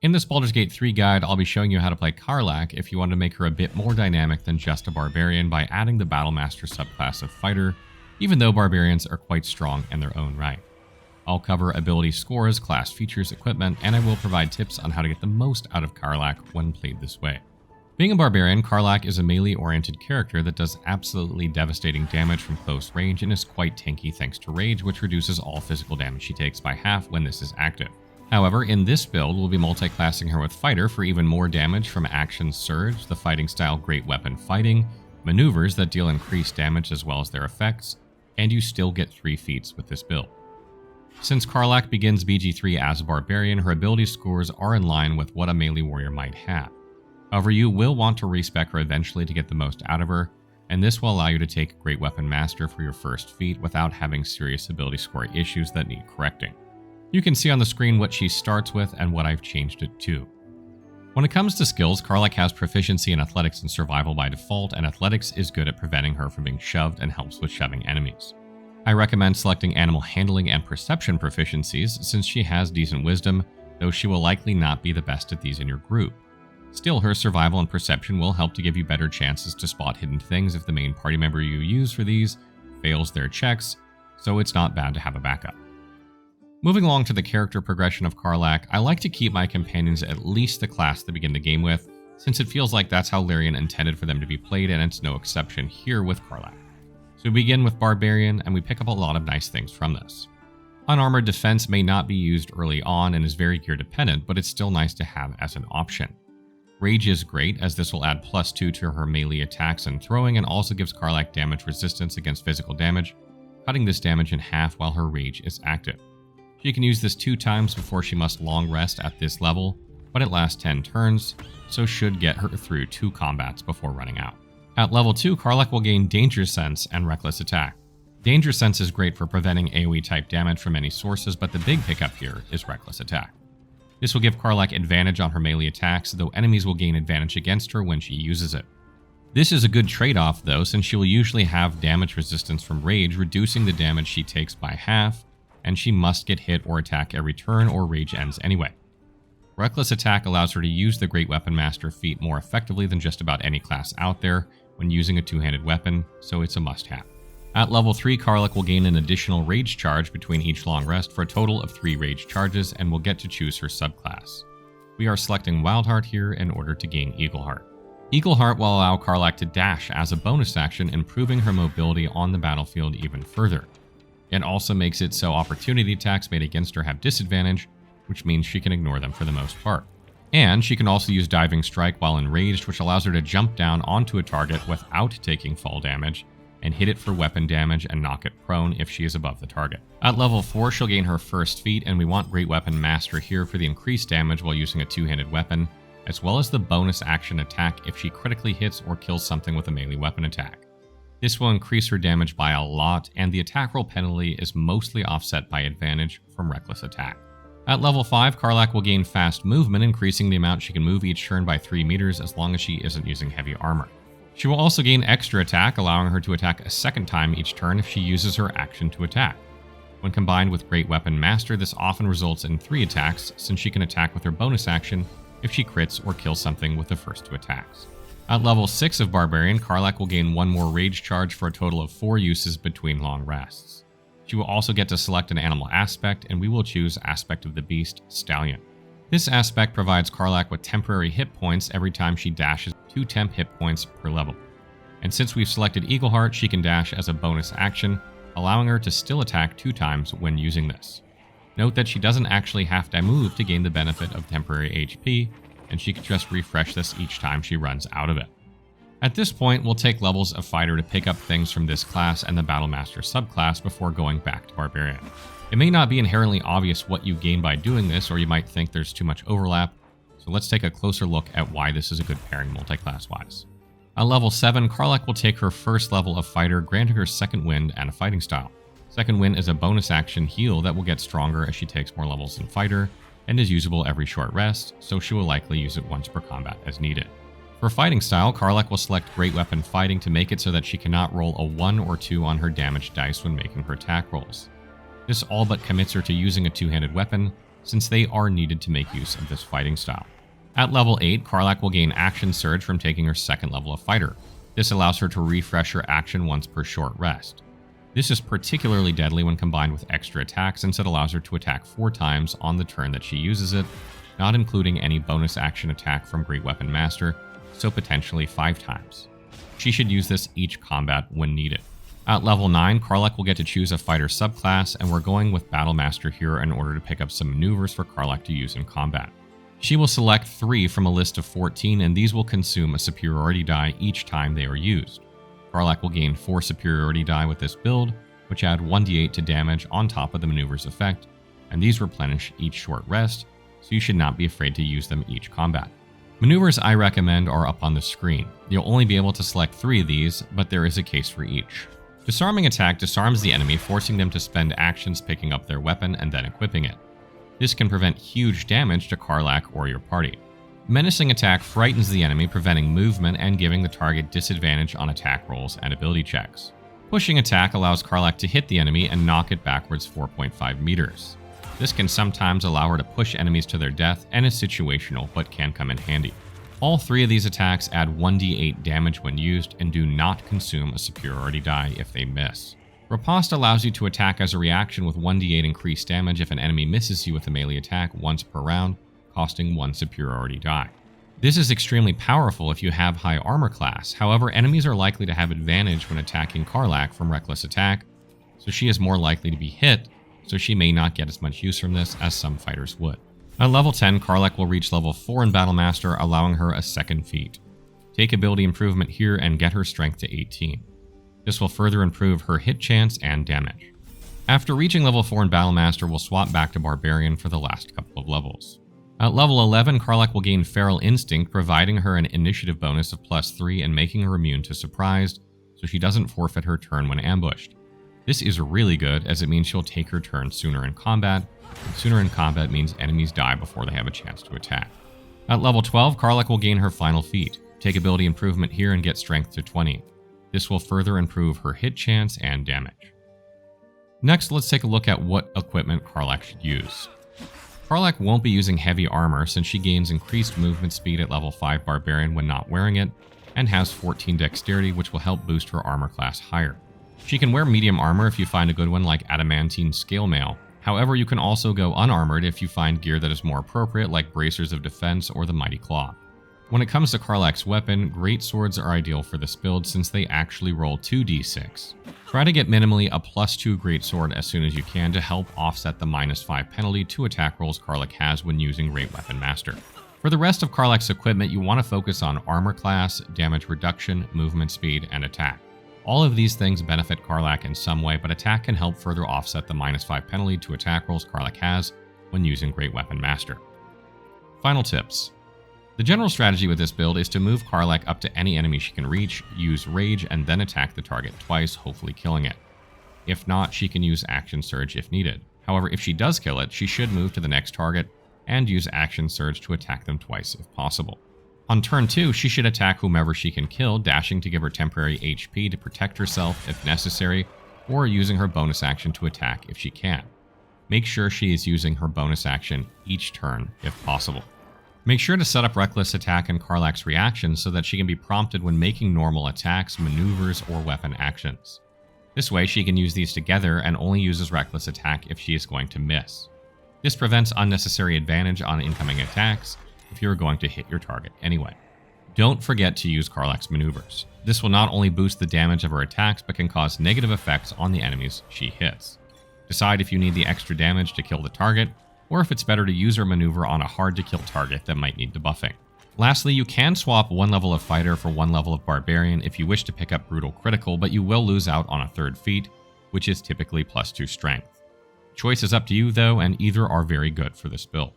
In this Baldur's Gate 3 guide, I'll be showing you how to play Karlach if you want to make her a bit more dynamic than just a barbarian by adding the BattleMaster subclass of Fighter, even though barbarians are quite strong in their own right. I'll cover ability scores, class features, equipment, and I will provide tips on how to get the most out of Karlach when played this way. Being a barbarian, Karlach is a melee-oriented character that does absolutely devastating damage from close range and is quite tanky thanks to Rage, which reduces all physical damage she takes by half when this is active. However, in this build, we'll be multi-classing her with Fighter for even more damage from Action Surge, the fighting style Great Weapon Fighting, maneuvers that deal increased damage as well as their effects, and you still get 3 feats with this build. Since Karlach begins BG3 as a barbarian, her ability scores are in line with what a melee warrior might have. However, you will want to respec her eventually to get the most out of her, and this will allow you to take Great Weapon Master for your first feat without having serious ability score issues that need correcting. You can see on the screen what she starts with and what I've changed it to. When it comes to skills, Karlach has proficiency in Athletics and Survival by default, and Athletics is good at preventing her from being shoved and helps with shoving enemies. I recommend selecting Animal Handling and Perception proficiencies since she has decent wisdom, though she will likely not be the best at these in your group. Still, her Survival and Perception will help to give you better chances to spot hidden things if the main party member you use for these fails their checks, so it's not bad to have a backup. Moving along to the character progression of Karlach, I like to keep my companions at least the class they begin the game with, since it feels like that's how Larian intended for them to be played, and it's no exception here with Karlach. So we begin with Barbarian, and we pick up a lot of nice things from this. Unarmored defense may not be used early on and is very gear dependent, but it's still nice to have as an option. Rage is great, as this will add +2 to her melee attacks and throwing, and also gives Karlach damage resistance against physical damage, cutting this damage in half while her Rage is active. She can use this 2 times before she must long rest at this level, but it lasts 10 turns, so should get her through 2 combats before running out. At level 2, Karlach will gain Danger Sense and Reckless Attack. Danger Sense is great for preventing AoE type damage from any sources, but the big pickup here is Reckless Attack. This will give Karlach advantage on her melee attacks, though enemies will gain advantage against her when she uses it. This is a good trade-off though, since she will usually have damage resistance from Rage, reducing the damage she takes by half, and she must get hit or attack every turn or Rage ends anyway. Reckless Attack allows her to use the Great Weapon Master feat more effectively than just about any class out there when using a 2-handed weapon, so it's a must-have. At level 3, Karlach will gain an additional Rage charge between each long rest for a total of 3 Rage charges, and will get to choose her subclass. We are selecting Wildheart here in order to gain Eagleheart. Eagleheart will allow Karlach to dash as a bonus action, improving her mobility on the battlefield even further. It also makes it so opportunity attacks made against her have disadvantage, which means she can ignore them for the most part. And she can also use Diving Strike while enraged, which allows her to jump down onto a target without taking fall damage, and hit it for weapon damage and knock it prone if she is above the target. At level 4, she'll gain her first feat, and we want Great Weapon Master here for the increased damage while using a 2-handed weapon, as well as the bonus action attack if she critically hits or kills something with a melee weapon attack. This will increase her damage by a lot, and the attack roll penalty is mostly offset by advantage from Reckless Attack. At level 5, Karlach will gain fast movement, increasing the amount she can move each turn by 3 meters as long as she isn't using heavy armor. She will also gain extra attack, allowing her to attack a second time each turn if she uses her action to attack. When combined with Great Weapon Master, this often results in 3 attacks, since she can attack with her bonus action if she crits or kills something with the first 2 attacks. At level 6 of Barbarian, Karlach will gain 1 more Rage charge for a total of 4 uses between long rests. She will also get to select an animal aspect, and we will choose Aspect of the Beast, Stallion. This aspect provides Karlach with temporary hit points every time she dashes 2 temp hit points per level. And since we've selected Eagleheart, she can dash as a bonus action, allowing her to still attack 2 times when using this. Note that she doesn't actually have to move to gain the benefit of temporary HP, and she can just refresh this each time she runs out of it. At this point, we'll take levels of Fighter to pick up things from this class and the BattleMaster subclass before going back to Barbarian. It may not be inherently obvious what you gain by doing this, or you might think there's too much overlap, so let's take a closer look at why this is a good pairing multi-class wise. At level 7, Karlach will take her first level of Fighter, granting her Second Wind and a fighting style. Second Wind is a bonus action heal that will get stronger as she takes more levels in Fighter, and is usable every short rest, so she will likely use it once per combat as needed. For fighting style, Karlach will select Great Weapon Fighting to make it so that she cannot roll a 1 or 2 on her damage dice when making her attack rolls. This all but commits her to using a 2-handed weapon, since they are needed to make use of this fighting style. At level 8, Karlach will gain Action Surge from taking her second level of Fighter. This allows her to refresh her action once per short rest. This is particularly deadly when combined with extra attack, since it allows her to attack 4 times on the turn that she uses it, not including any bonus action attack from Great Weapon Master, so potentially 5 times. She should use this each combat when needed. At level 9, Karlach will get to choose a fighter subclass, and we're going with BattleMaster here in order to pick up some maneuvers for Karlach to use in combat. She will select 3 from a list of 14, and these will consume a superiority die each time they are used. Karlach will gain 4 superiority die with this build, which add 1d8 to damage on top of the maneuver's effect, and these replenish each short rest, so you should not be afraid to use them each combat. Maneuvers I recommend are up on the screen. You'll only be able to select 3 of these, but there is a case for each. Disarming Attack disarms the enemy, forcing them to spend actions picking up their weapon and then equipping it. This can prevent huge damage to Karlach or your party. Menacing Attack frightens the enemy, preventing movement and giving the target disadvantage on attack rolls and ability checks. Pushing Attack allows Karlach to hit the enemy and knock it backwards 4.5 meters. This can sometimes allow her to push enemies to their death and is situational, but can come in handy. All 3 of these attacks add 1d8 damage when used and do not consume a superiority die if they miss. Riposte allows you to attack as a reaction with 1d8 increased damage if an enemy misses you with a melee attack once per round, costing 1 superiority die. This is extremely powerful if you have high armor class. However, enemies are likely to have advantage when attacking Karlach from reckless attack, so she is more likely to be hit, so she may not get as much use from this as some fighters would. At level 10, Karlach will reach level 4 in BattleMaster, allowing her a second feat. Take ability improvement here and get her strength to 18. This will further improve her hit chance and damage. After reaching level 4 in BattleMaster, we'll swap back to Barbarian for the last couple of levels. At level 11, Karlach will gain Feral Instinct, providing her an initiative bonus of +3 and making her immune to surprised, so she doesn't forfeit her turn when ambushed. This is really good, as it means she'll take her turn sooner in combat, and sooner in combat means enemies die before they have a chance to attack. At level 12, Karlach will gain her final feat. Take ability improvement here and get strength to 20. This will further improve her hit chance and damage. Next, let's take a look at what equipment Karlach should use. Karlach won't be using heavy armor since she gains increased movement speed at level 5 Barbarian when not wearing it, and has 14 dexterity, which will help boost her armor class higher. She can wear medium armor if you find a good one like Adamantine Scale Mail. However, you can also go unarmored if you find gear that is more appropriate like Bracers of Defense or the Mighty Claw. When it comes to Karlach's weapon, great swords are ideal for this build since they actually roll 2d6. Try to get minimally a +2 great sword as soon as you can to help offset the -5 penalty to attack rolls Karlach has when using Great Weapon Master. For the rest of Karlach's equipment, you want to focus on armor class, damage reduction, movement speed, and attack. All of these things benefit Karlach in some way, but attack can help further offset the -5 penalty to attack rolls Karlach has when using Great Weapon Master. Final tips. The general strategy with this build is to move Karlach up to any enemy she can reach, use Rage, and then attack the target twice, hopefully killing it. If not, she can use Action Surge if needed. However, if she does kill it, she should move to the next target and use Action Surge to attack them twice if possible. On turn 2, she should attack whomever she can kill, dashing to give her temporary HP to protect herself if necessary, or using her bonus action to attack if she can. Make sure she is using her bonus action each turn if possible. Make sure to set up Reckless Attack and Karlach's reactions so that she can be prompted when making normal attacks, maneuvers, or weapon actions. This way, she can use these together and only uses Reckless Attack if she is going to miss. This prevents unnecessary advantage on incoming attacks if you are going to hit your target anyway. Don't forget to use Karlach's maneuvers. This will not only boost the damage of her attacks, but can cause negative effects on the enemies she hits. Decide if you need the extra damage to kill the target, or if it's better to use her maneuver on a hard-to-kill target that might need debuffing. Lastly, you can swap 1 level of Fighter for 1 level of Barbarian if you wish to pick up Brutal Critical, but you will lose out on a 3rd feat, which is typically +2 strength. Choice is up to you though, and either are very good for this build.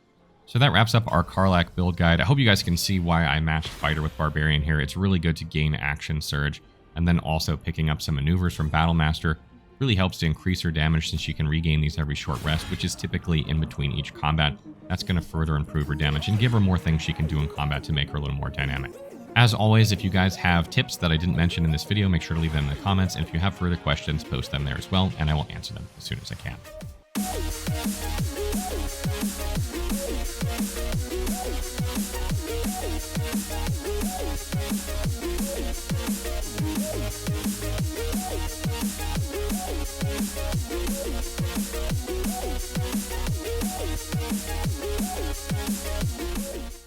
So that wraps up our Karlach build guide. I hope you guys can see why I matched Fighter with Barbarian here. It's really good to gain Action Surge, and then also picking up some maneuvers from BattleMaster really helps to increase her damage since she can regain these every short rest, which is typically in between each combat. That's going to further improve her damage and give her more things she can do in combat to make her a little more dynamic. As always, if you guys have tips that I didn't mention in this video, make sure to leave them in the comments, and if you have further questions, post them there as well, and I will answer them as soon as I can.